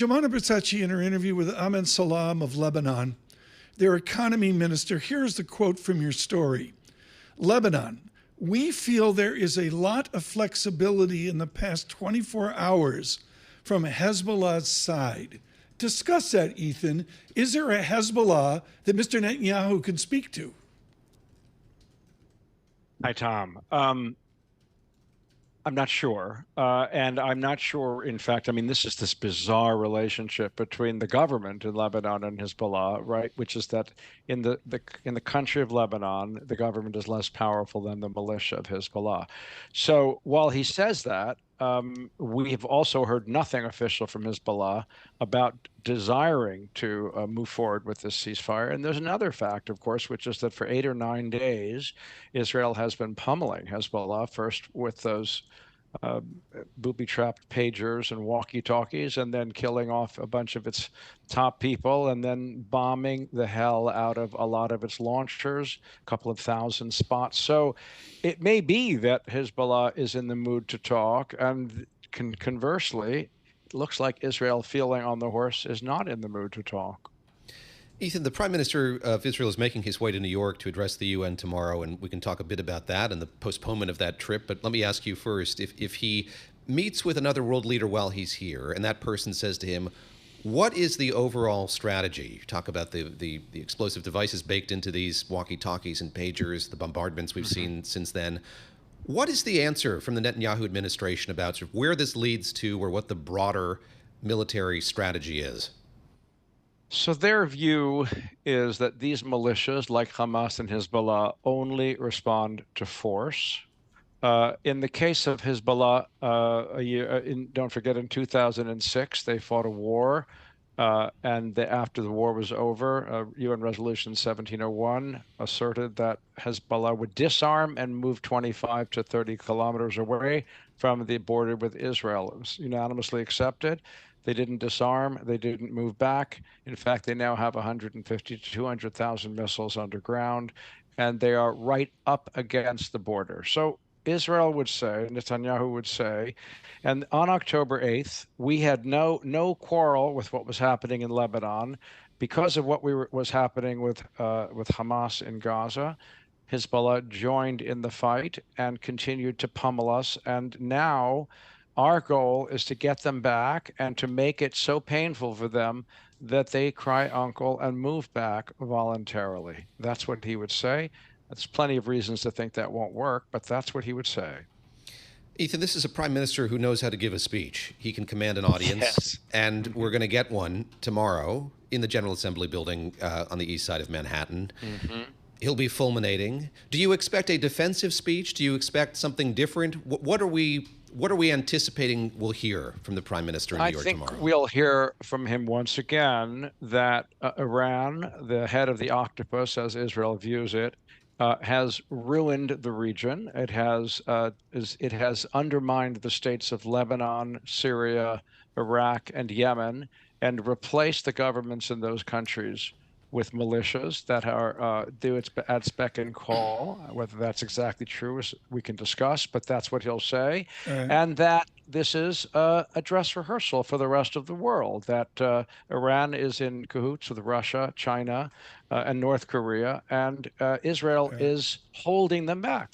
Jomana Bersachi, in her interview with Ahmed Salam of Lebanon, their economy minister, here's the quote from your story. Lebanon, we feel there is a lot of flexibility in the past 24 hours from Hezbollah's side. Discuss that, Ethan. Is there a Hezbollah that Mr. Netanyahu can speak to? Hi, Tom. I'm not sure. And I'm not sure, in fact, I mean, this is this bizarre relationship between the government in Lebanon and Hezbollah, right? Which is that in the country of Lebanon, the government is less powerful than the militia of Hezbollah. So while he says that, we have also heard nothing official from Hezbollah about desiring to move forward with this ceasefire. And there's another fact, of course, which is that for 8 or 9 days, Israel has been pummeling Hezbollah, first with those booby-trapped pagers and walkie-talkies, and then killing off a bunch of its top people, and then bombing the hell out of a lot of its launchers, a couple of thousand spots. So it may be that Hezbollah is in the mood to talk, and conversely, it looks like Israel, feeling on the horse, is not in the mood to talk. Ethan, the Prime Minister of Israel is making his way to New York to address the UN tomorrow, and we can talk a bit about that and the postponement of that trip. But let me ask you first, if he meets with another world leader while he's here, and that person says to him, what is the overall strategy? You talk about the explosive devices baked into these walkie-talkies and pagers, the bombardments we've seen since then. What is the answer from the Netanyahu administration about sort of where this leads to, or what the broader military strategy is? So their view is that these militias, like Hamas and Hezbollah, only respond to force. In the case of Hezbollah, don't forget, in 2006, they fought a war, and after the war was over, UN Resolution 1701 asserted that Hezbollah would disarm and move 25 to 30 kilometers away from the border with Israel. It was unanimously accepted. They didn't disarm. They didn't move back. In fact, they now have 150 to 200,000 missiles underground, and they are right up against the border. So Israel would say, Netanyahu would say, and on October 8th, we had no quarrel with what was happening in Lebanon because of what was happening with Hamas in Gaza. Hezbollah joined in the fight and continued to pummel us, and now our goal is to get them back and to make it so painful for them that they cry uncle and move back voluntarily. That's what he would say. There's plenty of reasons to think that won't work, but that's what he would say. Ethan, this is a prime minister who knows how to give a speech. He can command an audience, yes. And we're going to get one tomorrow in the General Assembly building on the east side of Manhattan. Mm-hmm. He'll be fulminating. Do you expect a defensive speech? Do you expect something different? What are we anticipating we'll hear from the Prime Minister in New York tomorrow? I think we'll hear from him once again that Iran, the head of the octopus, as Israel views it, has ruined the region. It has undermined the states of Lebanon, Syria, Iraq, and Yemen, and replaced the governments in those countries with militias that are do its at spec and call. Whether that's exactly true, we can discuss, but that's what he'll say. And that this is a dress rehearsal for the rest of the world, that Iran is in cahoots with Russia, China, and North Korea, and Israel is holding them back.